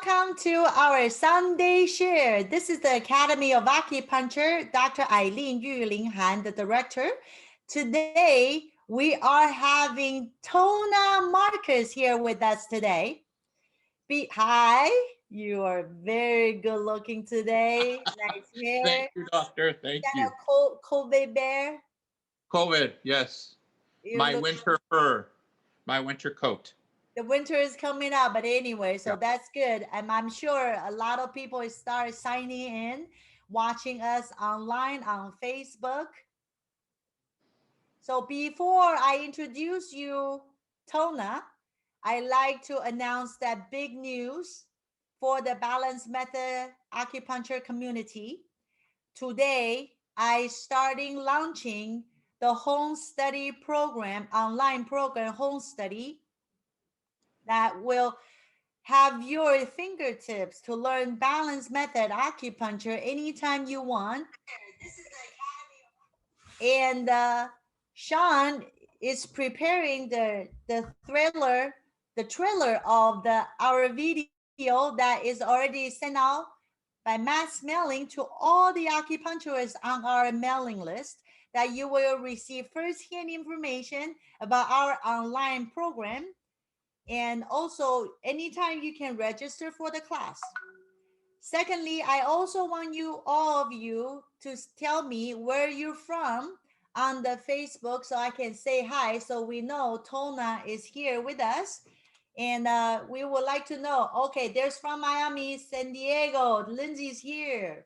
welcome to our Sunday share. This is the Academy of Acupuncture, Dr. Eileen Yue Ling Han, the director. Today, we are having Tona Marcus here with us today. Hi, you are very good looking today. Nice hair. Thank you, doctor. Thank you. Kobe bear. COVID, yes. My winter fur, my winter coat. The winter is coming up, but anyway, so that's good. And I'm sure a lot of people start signing in, watching us online on Facebook. So before I introduce you, Tona, I like to announce that big news for the Balanced Method Acupuncture community. Today, I starting launching the home study program, online program, home study, that will have your fingertips to learn balanced method acupuncture anytime you want. And Sean is preparing the trailer of our video that is already sent out by mass mailing to all the acupuncturists on our mailing list, that you will receive first-hand information about our online program. And also, anytime you can register for the class. Secondly, I also want all of you to tell me where you're from on the Facebook so I can say hi, so we know Tona is here with us. And we would like to know, okay, there's from Miami, San Diego, Lindsay's here.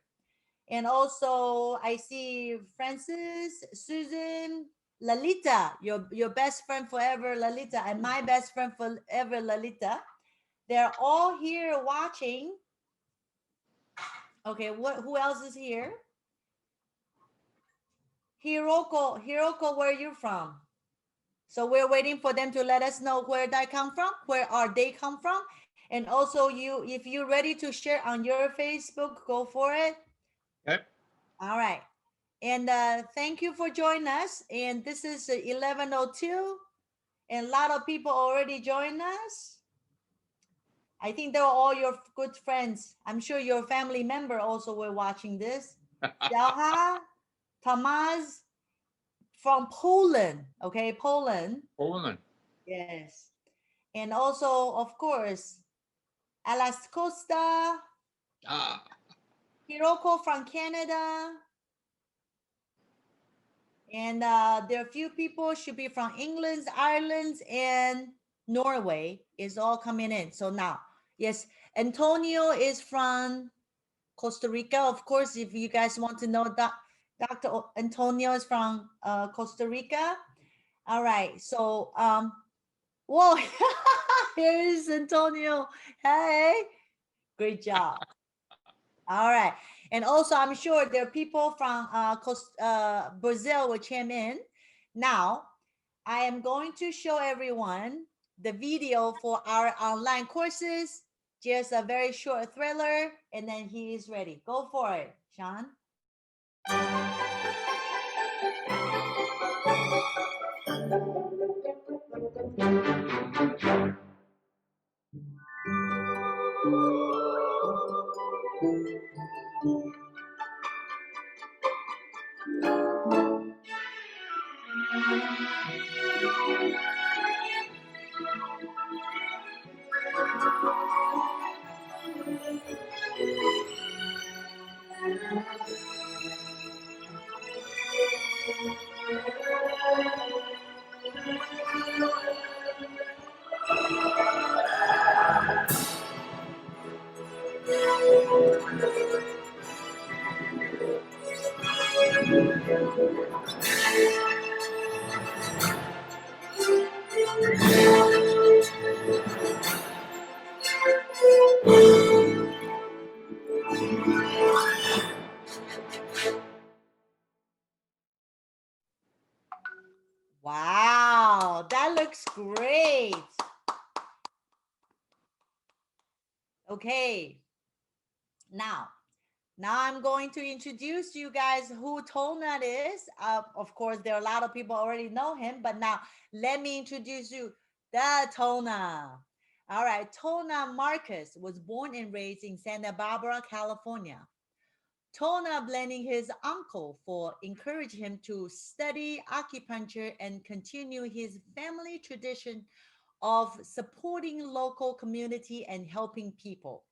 And also I see Francis, Susan, Lalita, your best friend forever, Lalita, and my best friend forever, Lalita. They're all here watching. Okay, who else is here? Hiroko, where are you from? So we're waiting for them to let us know where they come from, where are they come from. And also if you're ready to share on your Facebook, go for it. Okay. All right. And thank you for joining us. And this is 11:02. And a lot of people already joined us. I think they're all your good friends. I'm sure your family member also were watching this. Yaha, Tamaz from Poland. Okay, Poland. Poland. Yes. And also, of course, Alas Costa. Hiroko from Canada. And there are a few people should be from England, Ireland, and Norway is all coming in. So now, yes, Antonio is from Costa Rica. Of course, if you guys want to know that, Dr. Antonio is from Costa Rica. All right, so, whoa, here is Antonio. Hey, great job. All right. And also, I'm sure there are people from Brazil which came in. Now, I am going to show everyone the video for our online courses. Just a very short thriller, and then he is ready. Go for it, Sean. Wow, that looks great. Okay, now I'm going to introduce you guys who Tona is. Of course, there are a lot of people already know him, but now let me introduce you the Tona. All right. Tona Marcus was born and raised in Santa Barbara, California. Tona blaming his uncle for encouraging him to study acupuncture and continue his family tradition of supporting local community and helping people.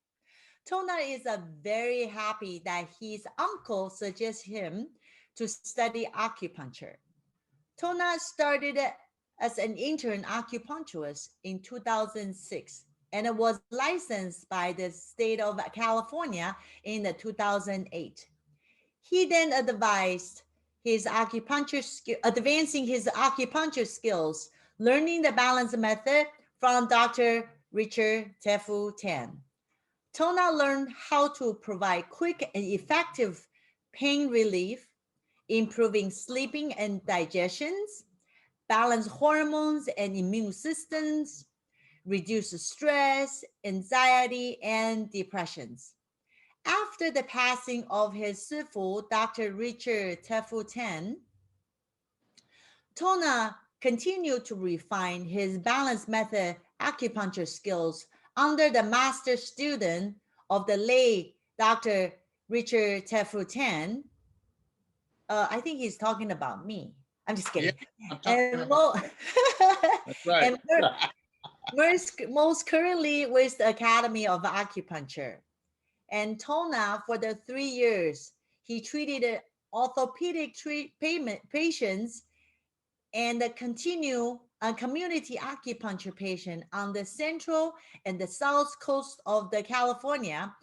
Tona is very happy that his uncle suggests him to study acupuncture. Tona started as an intern acupuncturist in 2006 and was licensed by the state of California in 2008. He then advancing his acupuncture skills, learning the balance method from Dr. Richard Tefu Tan. Tona learned how to provide quick and effective pain relief, improving sleeping and digestions, balance hormones and immune systems, reduce stress, anxiety, and depressions. After the passing of his sifu, Dr. Richard Tefu Tan, Tona continued to refine his balance method acupuncture skills under the master student of the late Dr. Richard Tefu Tan. I think he's talking about me. I'm just Yeah, kidding. I'm talking And, about. That's right. and most currently with the Academy of Acupuncture. And Tona, for the 3 years, he treated orthopedic patients and continue a community acupuncture patient on the central and the south coast of the California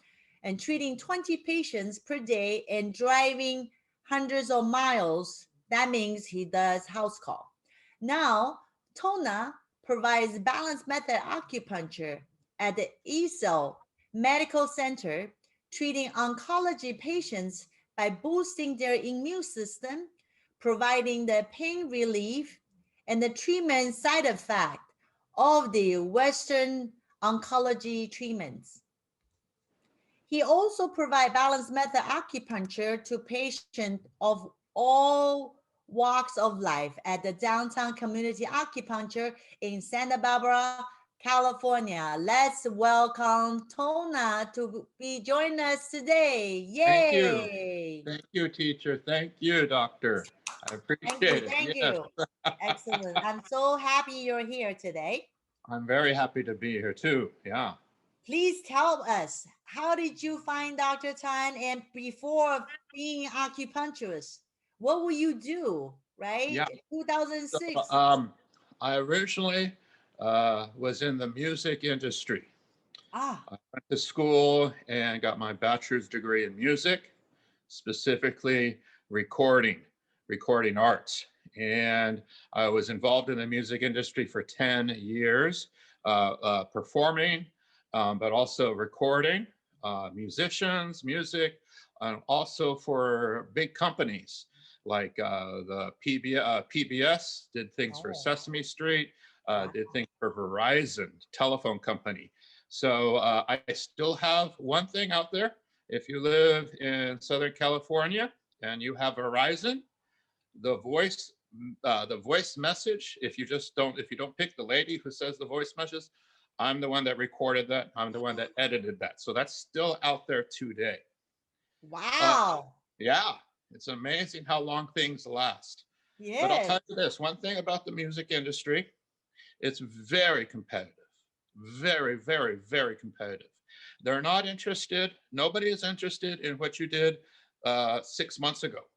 and treating 20 patients per day and driving hundreds of miles. That means he does house call. Now, Tona provides balanced method acupuncture at the ESL Medical Center, treating oncology patients by boosting their immune system, providing the pain relief and the treatment side effect of the Western oncology treatments. He also provides balanced method acupuncture to patients of all walks of life at the downtown community acupuncture in Santa Barbara, California. Let's welcome Tona to be joining us today. Thank you. Yay! Thank you, teacher. Thank you, doctor. I Thank you, appreciate it. thank Yes. you. Excellent. I'm so happy you're here today. I'm very happy to be here too. Yeah. Please tell us, how did you find Dr. Tan, and before being acupuncturist, what will you do, right? Yeah. So, 2006. I originally was in the music industry. Ah, I went to school and got my bachelor's degree in music, specifically recording, recording arts. And I was involved in the music industry for 10 years, performing, but also recording musicians, music, and also for big companies like the PBS, did things for oh, Sesame Street, wow. did things for Verizon, telephone company. So I still have one thing out there. If you live in Southern California and you have Verizon, the voice message, if you don't pick the lady who says the voice message, I'm the one that recorded that. I'm the one that edited that. So that's still out there today. Uh, Wow. yeah, it's amazing how long things last. But I'll Yes. tell you this, one thing about the music industry, it's very competitive. Very, very, very competitive. They're not interested. Nobody is interested in what you did 6 months ago.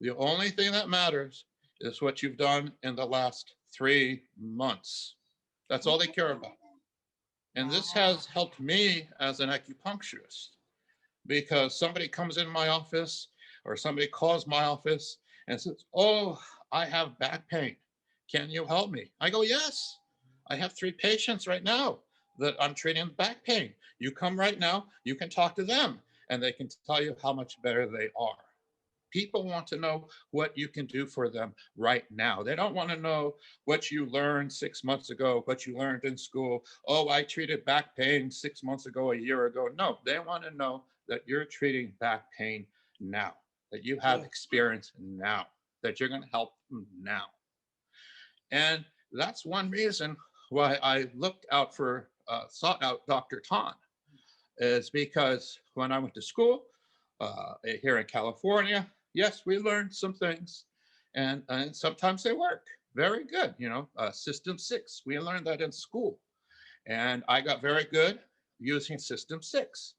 The only thing that matters is what you've done in the last 3 months. That's all they care about. And this Wow. has helped me as an acupuncturist because somebody comes in my office or somebody calls my office and says, "Oh, I have back pain. Can you help me?" I go, "Yes. I have 3 patients right now that I'm treating back pain. You come right now, you can talk to them, and they can tell you how much better they are." People want to know what you can do for them right now. They don't want to know what you learned 6 months ago, what you learned in school. "Oh, I treated back pain 6 months ago, a year ago." No, they want to know that you're treating back pain now, that you have Yes. experience now, that you're going to help them now. And that's one reason why I looked out for sought out Dr. Tan is because when I went to school here in California, yes, we learned some things, and sometimes they work very good. System 6, we learned that in school, and I got very good using System 6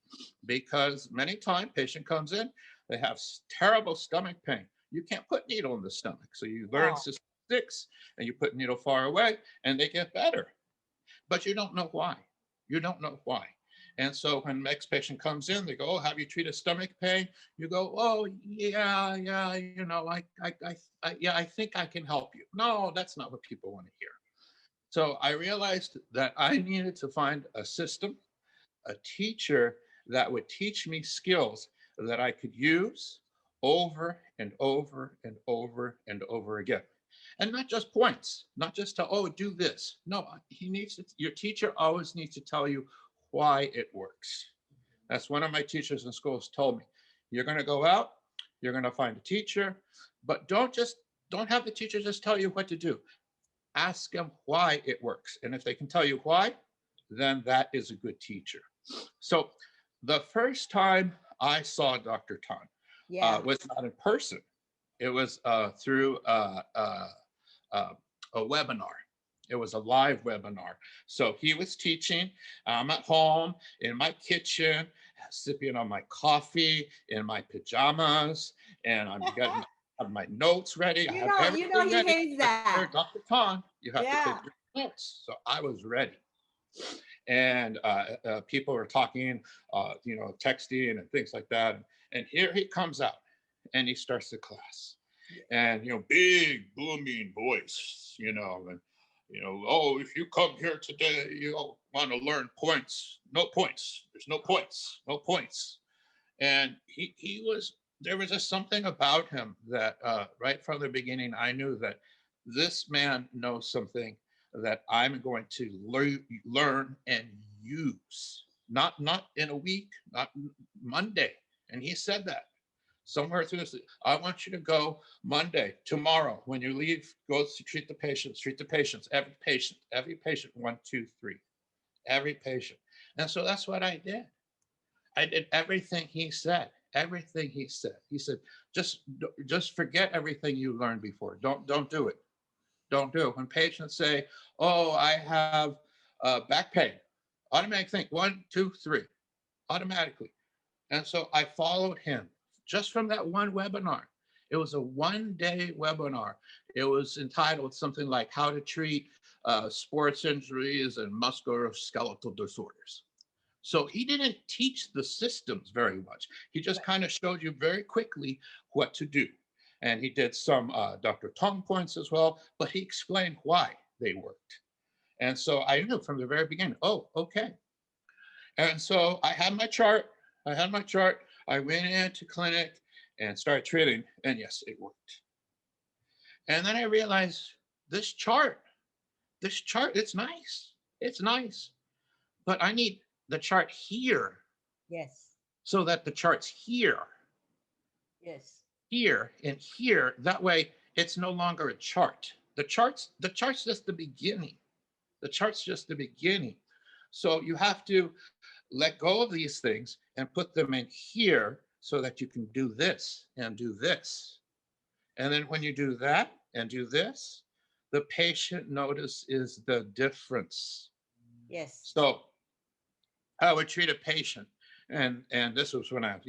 because many times patient comes in, they have terrible stomach pain. You can't put needle in the stomach, so you learn Oh, System 6 and you put needle far away, and they get better, but you don't know why. You don't know why. And so when next patient comes in, they go, "Oh, have you treated stomach pain?" You go, "Oh, yeah, yeah, yeah, I think I can help you." No, that's not what people want to hear. So I realized that I needed to find a system, a teacher that would teach me skills that I could use over and over and over and over again. And not just points, not just to, oh, do this. No, your teacher always needs to tell you why it works. That's one of my teachers in schools told me. You're going to go out, you're going to find a teacher, but don't have the teacher just tell you what to do. Ask them why it works. And if they can tell you why, then that is a good teacher. So the first time I saw Dr. Tan yeah. was not in person. It was through a webinar. It was a live webinar. So he was teaching. I'm at home in my kitchen, sipping on my coffee in my pajamas, and I'm getting my notes ready. I have everything He ready. hates that. Dr. Tan, you have to take Yeah. your notes. So I was ready. And people were talking, texting and things like that. And here he comes out and he starts the class. And, big booming voice, and, "Oh, if you come here today, you want to learn points. No points. There's no points. No points." And there was just something about him that right from the beginning, I knew that this man knows something that I'm going to learn and use. Not in a week, not Monday. And he said that somewhere through this. I want you to go Monday, tomorrow, when you leave, go to treat the patients, every patient, 1, 2, 3, every patient. And so that's what I did. I did everything he said. Everything he said. He said, just forget everything you learned before. Don't do it. Don't do it. When patients say, "Oh, I have back pain," automatically think 1, 2, 3, automatically. And so I followed him just from that one webinar. It was a 1-day webinar. It was entitled something like "How to Treat Sports Injuries and Musculoskeletal Disorders." So he didn't teach the systems very much. He just kind of showed you very quickly what to do. And he did some Dr. Tong points as well, but he explained why they worked. And so I knew from the very beginning, oh, okay. And so I had my chart. I went into clinic and started treating, and yes, it worked. And then I realized this chart, it's nice. It's nice. But I need the chart here Yes. so that the chart's here, Yes. here, and here. That way, it's no longer a chart. The chart's just the beginning. The chart's just the beginning. So you have to let go of these things and put them in here so that you can do this and do this. And then when you do that and do this, the patient notices the difference. Yes. So I would treat a patient, and this was when I was,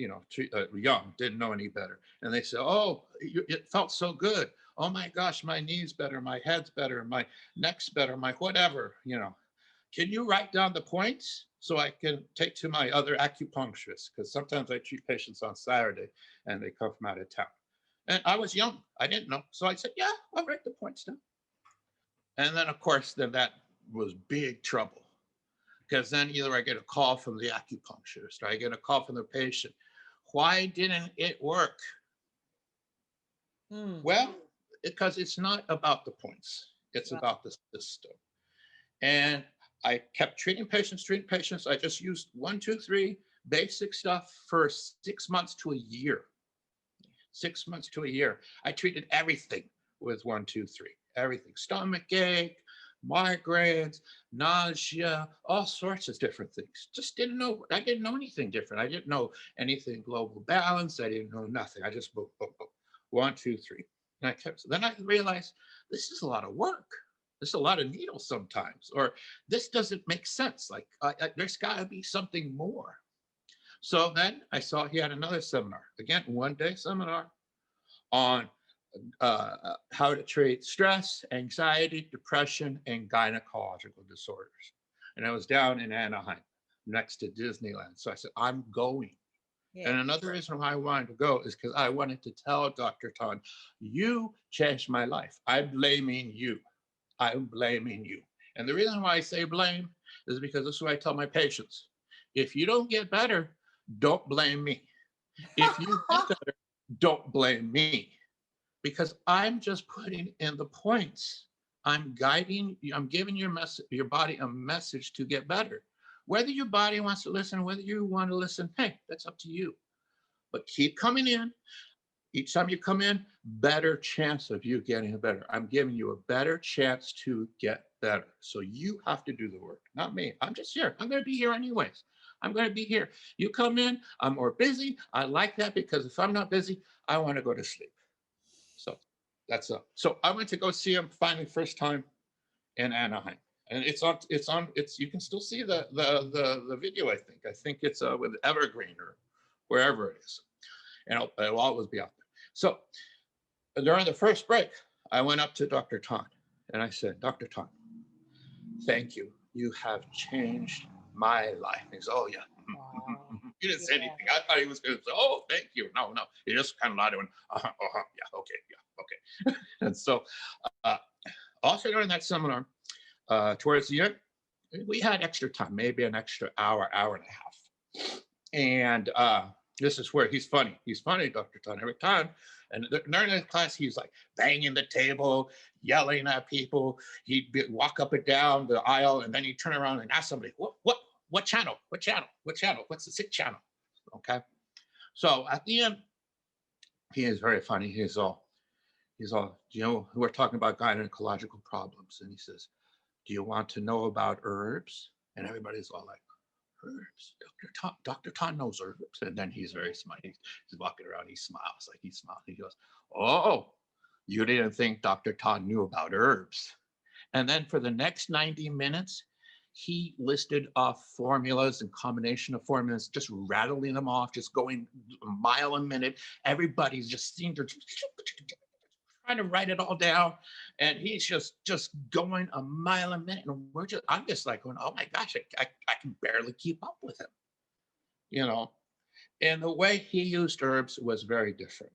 young, didn't know any better, and they said, "Oh, it felt so good. Oh my gosh, my knee's better, my head's better, my neck's better, my whatever. Can you write down the points so I can take to my other acupuncturist? Because sometimes I treat patients on Saturday, and they come from out of town." And I was young, I didn't know, so I said, "Yeah, I'll write the points down." And then, of course, that was big trouble. Because then either I get a call from the acupuncturist or I get a call from the patient. Why didn't it work? Well, because it's not about the points. It's about the system. And I kept treating patients. I just used 1, 2, 3 basic stuff for 6 months to a year. 6 months to a year. I treated everything with 1, 2, 3. Everything. Stomach ache, migraines, nausea, all sorts of different things. Just didn't know. I didn't know anything different. I didn't know anything global balance. I didn't know nothing. I just boom, boom, boom. 1, 2, 3. And I kept. Then I realized this is a lot of work. This is a lot of needles sometimes, or this doesn't make sense. Like there's got to be something more. So then I saw he had another seminar, again, 1-day seminar on how to treat stress, anxiety, depression, and gynecological disorders. And I was down in Anaheim next to Disneyland. So I said, I'm going. Yeah. And another reason why I wanted to go is because I wanted to tell Dr. Tan, you changed my life. I'm blaming you. I'm blaming you. And the reason why I say blame is because this is what I tell my patients. If you don't get better, don't blame me. If you get better, don't blame me. Because I'm just putting in the points. I'm guiding, I'm giving your body a message to get better. Whether your body wants to listen, whether you want to listen, hey, that's up to you. But keep coming in. Each time you come in, better chance of you getting better. I'm giving you a better chance to get better. So you have to do the work, not me. I'm just here. I'm going to be here anyways. I'm going to be here. You come in, I'm more busy. I like that because if I'm not busy, I want to go to sleep. So that's up. So I went to go see him finally first time in Anaheim. And it's you can still see the video, I think. I think it's with Evergreen or wherever it is. And it'll always be out there. So during the first break, I went up to Dr. Tan and I said, Dr. Tan, thank you. You have changed my life. And he's, oh, yeah. He didn't say anything. I thought he was going to say, oh, thank you. No. He just kind of nodded and went, yeah, okay. And so also during that seminar, towards the end, we had extra time, maybe an extra hour and a half. And this is where he's funny. He's funny, Dr. Tan, every time. And during the class, he's like banging the table, yelling at people. He'd walk up and down the aisle, and then he'd turn around and ask somebody, what channel? What's the sick channel? Okay. So at the end, he is very funny. He's all, we're talking about gynecological problems. And he says, do you want to know about herbs? And everybody's all like, herbs? Dr. Tan knows herbs. And then he's very smart. He's walking around, he smiles. He goes, oh, you didn't think Dr. Tan knew about herbs. And then for the next 90 minutes, he listed off formulas and combination of formulas, just rattling them off, just going a mile a minute. Everybody's just seemed to trying to write it all down, and he's just going a mile a minute, and I'm just like going, oh my gosh, I can barely keep up with him, And the way he used herbs was very different.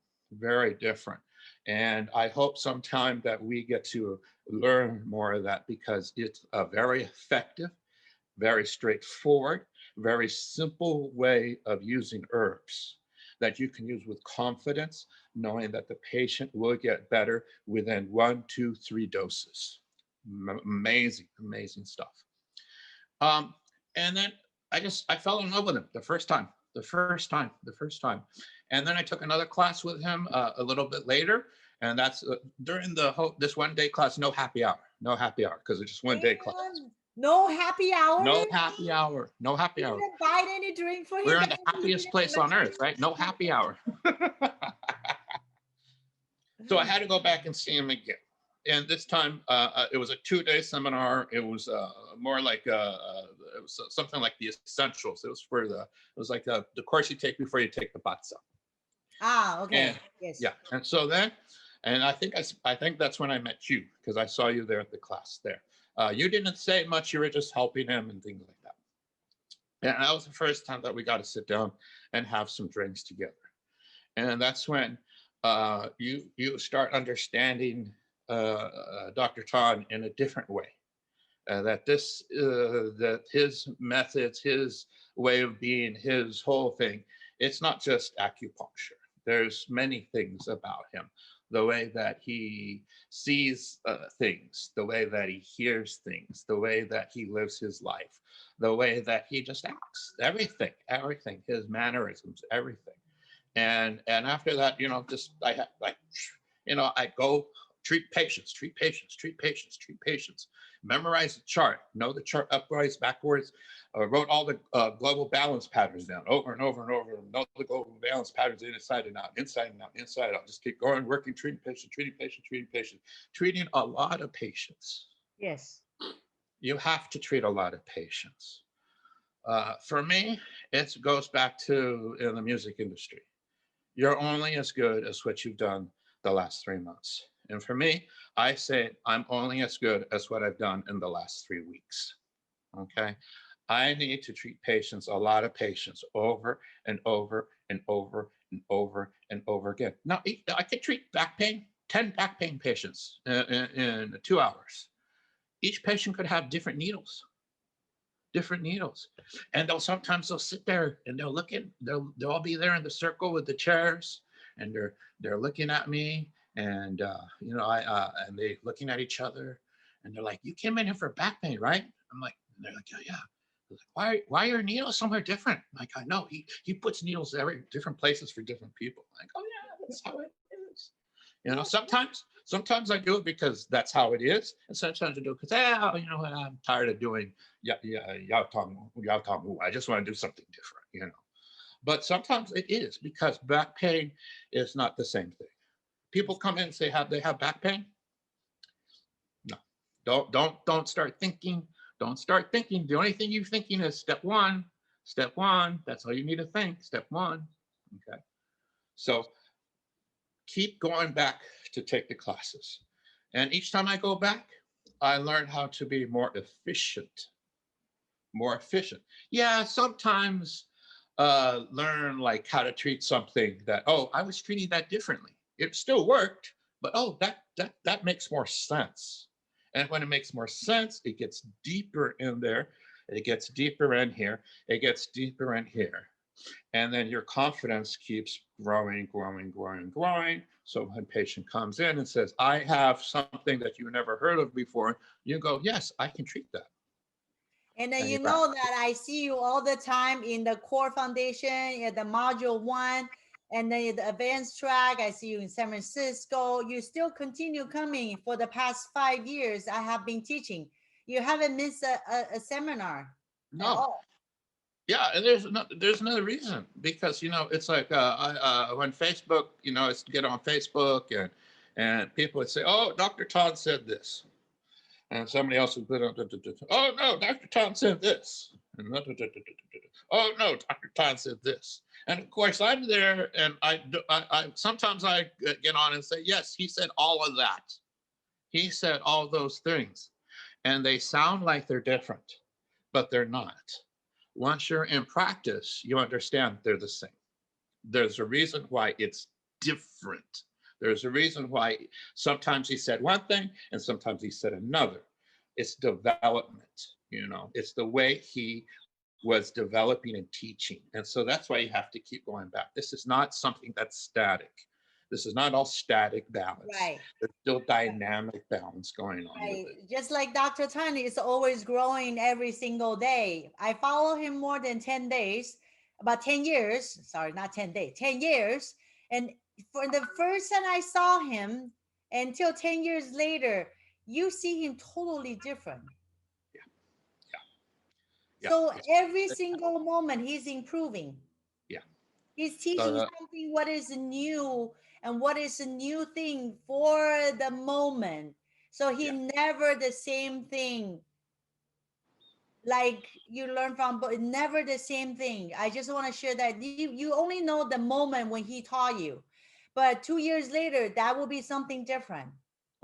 And I hope sometime that we get to learn more of that, because it's a very effective, very straightforward, very simple way of using herbs that you can use with confidence, knowing that the patient will get better within 1, 2, 3 doses. Amazing stuff. And then I fell in love with him the first time. And then I took another class with him a little bit later. And that's during this 1-day class, no happy hour, because it's just 1-day class. No happy hour? No happy hour. You didn't buy any drink for him? We're in the happiest place on earth, right? No happy hour. So I had to go back and see him again. And this time, it was a 2-day seminar. It was more like it was something like the essentials. It was like the course you take before you take the batsa. Ah, okay. And, yes. Yeah. And so then, and I think that's when I met you, because I saw you there at the class there. You didn't say much. You were just helping him and things like that. And that was the first time that we got to sit down and have some drinks together. And that's when you start understanding Dr. Tan in a different way. That his methods, his way of being, his whole thing, it's not just acupuncture. There's many things about him. The way that he sees things, the way that he hears things, the way that he lives his life, the way that he just acts, everything, his mannerisms, everything. And after that, I go treat patients, treat patients, treat patients, treat patients. Memorize the chart, know the chart upwards, backwards. Wrote all the global balance patterns down over and over and over. Know the global balance patterns inside and out, inside and out, inside and out. Just keep going, working, treating patients, treating patients, treating patients, treating a lot of patients. Yes. You have to treat a lot of patients. For me, it goes back to in the music industry. You're only as good as what you've done the last 3 months. And for me, I say I'm only as good as what I've done in the last 3 weeks. Okay. I need to treat patients, a lot of patients, over and over and over and over and over again. Now, I could treat back pain, 10 back pain patients in 2 hours. Each patient could have different needles. And sometimes they'll sit there and they'll look in, they'll all be there in the circle with the chairs, and they're looking at me, and and they looking at each other, and they're like, "You came in here for back pain, right?" I'm like, and they're like, "Yeah." Like, why are your needles somewhere different? I'm like, I know he puts needles every different places for different people. I'm like, oh yeah, that's how it is. Sometimes I do it because that's how it is, and sometimes I do it because what, I'm tired of doing yao tong wu. I just want to do something different. But sometimes it is because back pain is not the same thing. People come in and say they have back pain. No, don't start thinking. Don't start thinking. The only thing you're thinking is step one. Step one. That's all you need to think. Step one. Okay. So keep going back to take the classes. And each time I go back, I learn how to be more efficient. More efficient. Yeah, sometimes learn like how to treat something that, I was treating that differently. It still worked, but that makes more sense. And when it makes more sense, it gets deeper in there. It gets deeper in here. It gets deeper in here. And then your confidence keeps growing. So when a patient comes in and says, I have something that you never heard of before, you go, yes, I can treat that. And then you know that I see you all the time in the core foundation, at the module 1, and then the advanced track. I see you in San Francisco. You still continue coming for the past 5 years. I have been teaching. You haven't missed a seminar at all. Yeah, and there's another reason, because it's like when Facebook, it's get on Facebook and people would say, oh, Dr. Todd said this. And somebody else would put on, oh no, Dr. Todd said this. And oh no, Dr. Todd said this. And of course I'm there, and I sometimes I get on and say, yes, he said all of that. He said all those things. And they sound like they're different, but they're not. Once you're in practice, you understand they're the same. There's a reason why it's different. There's a reason why sometimes he said one thing and sometimes he said another. It's development, it's the way he was developing and teaching. And so that's why you have to keep going back. This is not something that's static. This is not all static balance. Right. There's still dynamic balance going on. Right. Just like Dr. Tony is always growing every single day. I follow him more than 10 days, about 10 years. Sorry, not 10 days, 10 years. And for the first time I saw him until 10 years later, you see him totally different. Yeah. So every single moment he's improving. Yeah. He's teaching something what is new and what is a new thing for the moment. So he never the same thing like you learn from, but never the same thing. I just want to share that you only know the moment when he taught you, but 2 years later that will be something different.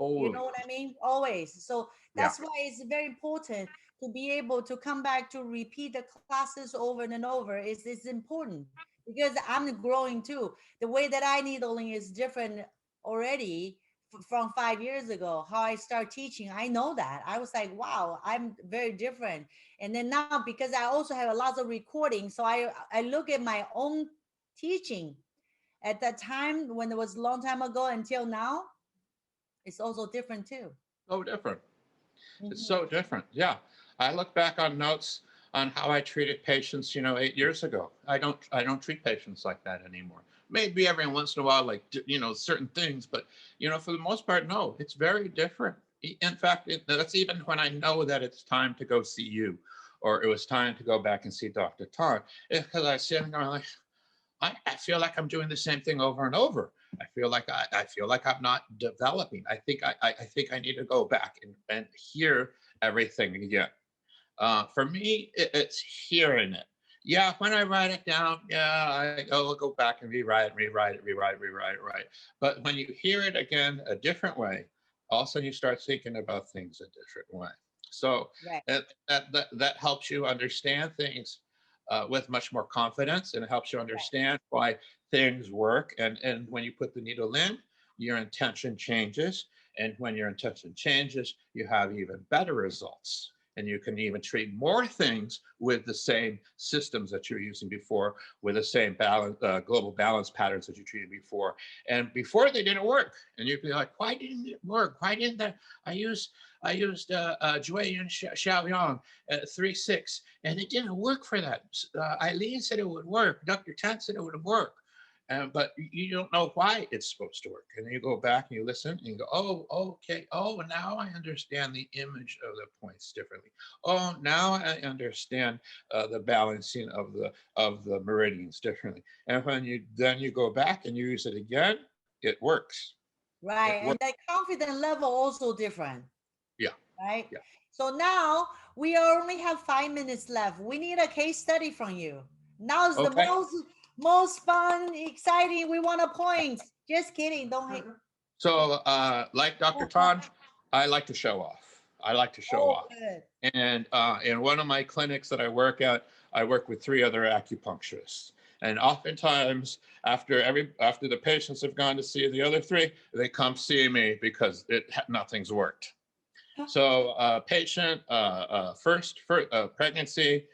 You know what I mean? Always. So that's why it's very important to be able to come back to repeat the classes over and over. It's important because I'm growing too. The way that I needling is different already from 5 years ago. How I start teaching, I know that. I was like, wow, I'm very different. And then now, because I also have a lot of recording, so I look at my own teaching at that time when it was a long time ago until now. It's also different too. So different. It's so different. Yeah. I look back on notes on how I treated patients, 8 years ago. I don't treat patients like that anymore. maybe every once in a while, like, certain things, but, for the most part, no, it's very different. In fact, that's even when I know that it's time to go see you, or it was time to go back and see Dr. Todd, because I sit and go like, I feel like I'm doing the same thing over and over. I feel like I'm not developing. I think I need to go back and hear everything again. For me, it's hearing it. Yeah, when I write it down, yeah, I'll go back and rewrite it. But when you hear it again a different way, all of a sudden you start thinking about things a different way. So Right. that helps you understand things with much more confidence, and it helps you understand why things work. And when you put the needle in, your intention changes. And when your intention changes, you have even better results. And you can even treat more things with the same systems that you're using before, with the same global balance patterns that you treated before. And before they didn't work. And you'd be like, why didn't it work? Why didn't that? I used Jueyun Xiaoyang 3-6, and it didn't work for that. Eileen said it would work. Dr. Tan said it would work. But you don't know why it's supposed to work. And then you go back and you listen and you go, oh, okay. Oh, now I understand the image of the points differently. Oh, now I understand the balancing of the meridians differently. And when you go back and you use it again, it works. Right. It And works. that confidence level also different. Yeah. Right. Yeah. So now we only have 5 minutes left. We need a case study from you. Now is the Okay. most fun, exciting. We want a point. Just kidding. Don't hate. So like Dr. Tan, I like to show off. I like to show off. Good. And in one of my clinics that I work at, I work with 3 other acupuncturists. And oftentimes, after the patients have gone to see the other 3, they come see me because nothing's worked. So patient, first pregnancy,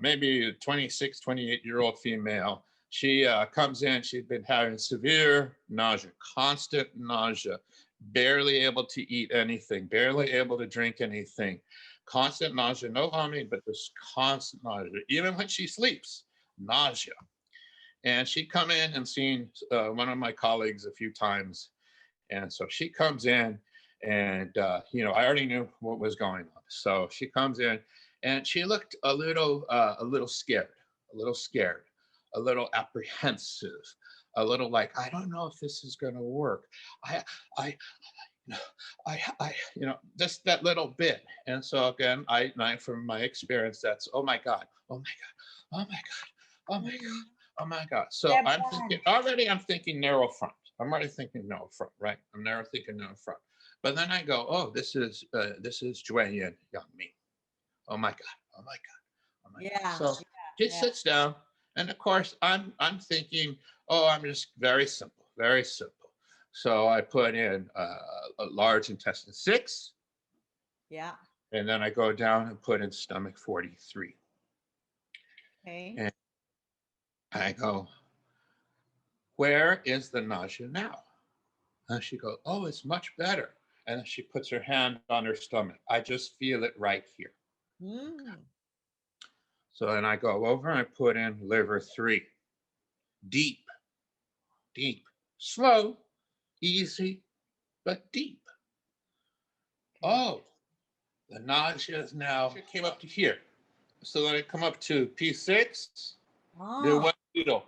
maybe a 26, 28-year-old female. She comes in, she's been having severe nausea, constant nausea, barely able to eat anything, barely able to drink anything, constant nausea, no vomiting, but just constant nausea. Even when she sleeps, nausea. And she'd come in and seen one of my colleagues a few times. And so she comes in and, I already knew what was going on. So she comes in and she looked a little scared, a little apprehensive, a little like, I don't know if this is going to work. I, just that little bit. And so again, from my experience, that's, oh my God, oh my God, oh my God, oh my God, oh my God. So I'm thinking narrow front. I'm already thinking narrow front, right? I'm never thinking narrow front. But then I go, oh, this is Jueyun Yang Mi. Oh my God, oh my God, oh my God. So she sits down, and of course I'm thinking, oh, I'm just very simple, very simple. So I put in a large intestine 6. Yeah. And then I go down and put in stomach 43. Okay. And I go, where is the nausea now? And she goes, oh, it's much better. And then she puts her hand on her stomach. I just feel it right here. So then I go over and I put in liver 3. Deep, deep, slow, easy, but deep. Oh, the nausea is now, it came up to here. So then I come up to P6, the 1 needle.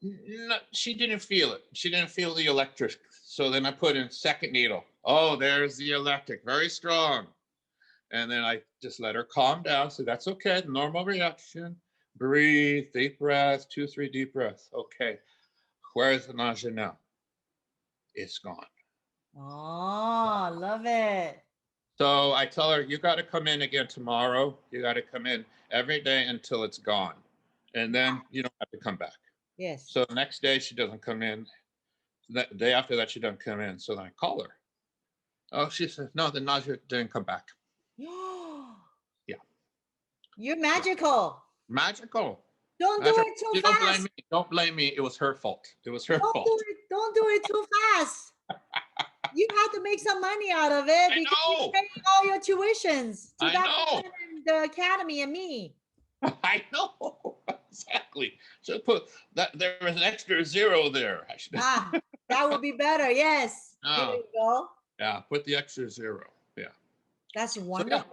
No, she didn't feel it. She didn't feel the electric. So then I put in 2nd needle. Oh, there's the electric, very strong. And then I just let her calm down. So that's okay, normal reaction. Breathe, deep breath, 2, 3 deep breaths. Okay, where is the nausea now? It's gone. Oh, love it. So I tell her, you got to come in again tomorrow. You got to come in every day until it's gone. And then you don't have to come back. Yes. So the next day she doesn't come in. The day after that, she doesn't come in. So then I call her. Oh, she says, no, the nausea didn't come back. Yeah. You're magical. Magical. Don't do it too fast. Don't blame me. Don't blame me. It was her fault. It was her fault. Don't do it too fast. You have to make some money out of it because you're paying all your tuitions to I know. the academy and me. I know. Exactly. So put that, there was an extra zero there. I should. Ah, that would be better. Yes. Here Oh, you go. yeah, put the extra zero. Yeah. That's So yeah, wonderful.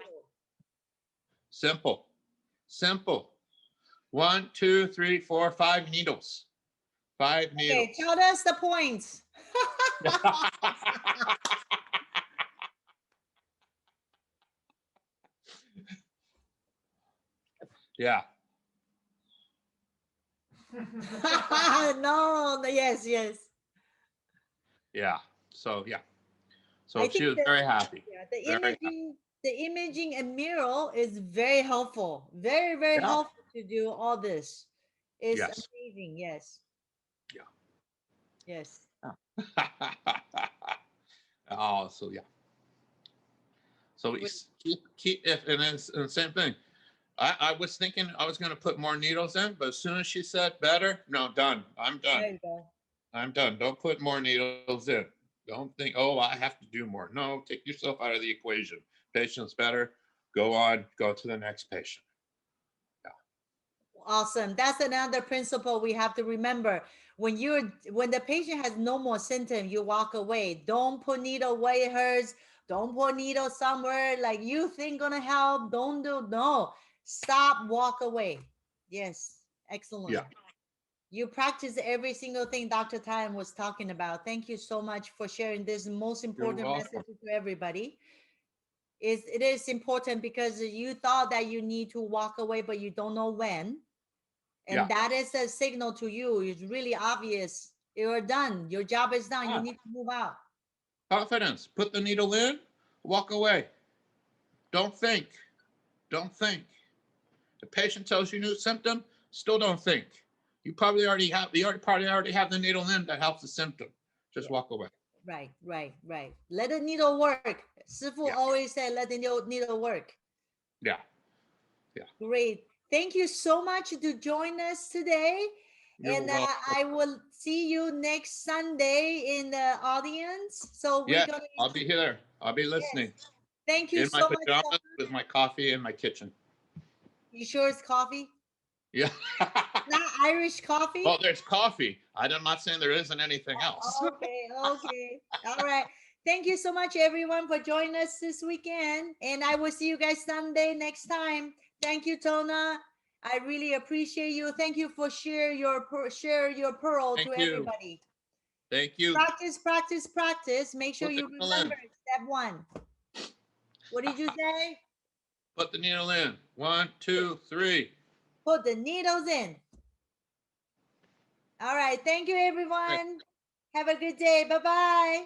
simple, simple. 1, 2, 3, 4, 5 needles. 5 Okay, needles. tell us the points. Yeah. No, yes, yes. Yeah. So yeah. I So she think was that, very happy. yeah, Very happy. the imaging and mural is very helpful. Very, very Yeah. helpful to do all this. It's Yes. amazing. Yes. Yes. Yeah. Oh, so yeah. So we Wait, keep if and then and the same thing. I was thinking I was going to put more needles in, but as soon as she said better, no, done. I'm done. there you go. I'm done. Don't put more needles in. Don't think, oh, I have to do more. No, take yourself out of the equation. Patient's better. Go on. Go to the next patient. Yeah. Awesome. That's another principle we have to remember. When the patient has no more symptom, you walk away. Don't put needle where it hurts. Don't put needle somewhere like you think gonna help. Don't do no. Stop, walk away. Yes, excellent. Yeah. You practice every single thing Dr. Tan was talking about. Thank you so much for sharing this most You're important welcome. message to everybody. It is important because you thought that you need to walk away, but you don't know when. Yeah. And that is a signal to you. It's really obvious. You're done. Your job is done. You Ah, need to move out. confidence. Put the needle in. Walk away. Don't think. Don't think. The patient tells you new symptom. Still don't think. You probably already have. Probably already have the needle in that helps the symptom. Just Yeah. walk away. Right, right, right. Let the needle work. Sifu Yeah. always said, let the needle work. Yeah. Yeah. Great. Thank you so much to join us today. You're And welcome. I will see you next Sunday in the audience. So we're Yes, going I'll to, be here. I'll be yes. listening Thank you in my so much. pajamas with my coffee in my kitchen. You sure it's coffee? Yeah. Not Irish coffee? Well, there's coffee. I'm not saying there isn't anything else. Okay, okay. All right. Thank you so much, everyone, for joining us this weekend. And I will see you guys Sunday next time. Thank you, Tona. I really appreciate you. Thank you for share your pearl Thank to you. everybody. Thank you. Practice, practice, practice. Make sure Put the you needle in. remember step one. What did you say? Put the needle in. 1, 2, 3. Put the needles in. All right. Thank you, Right. everyone. Have a good day. Bye bye.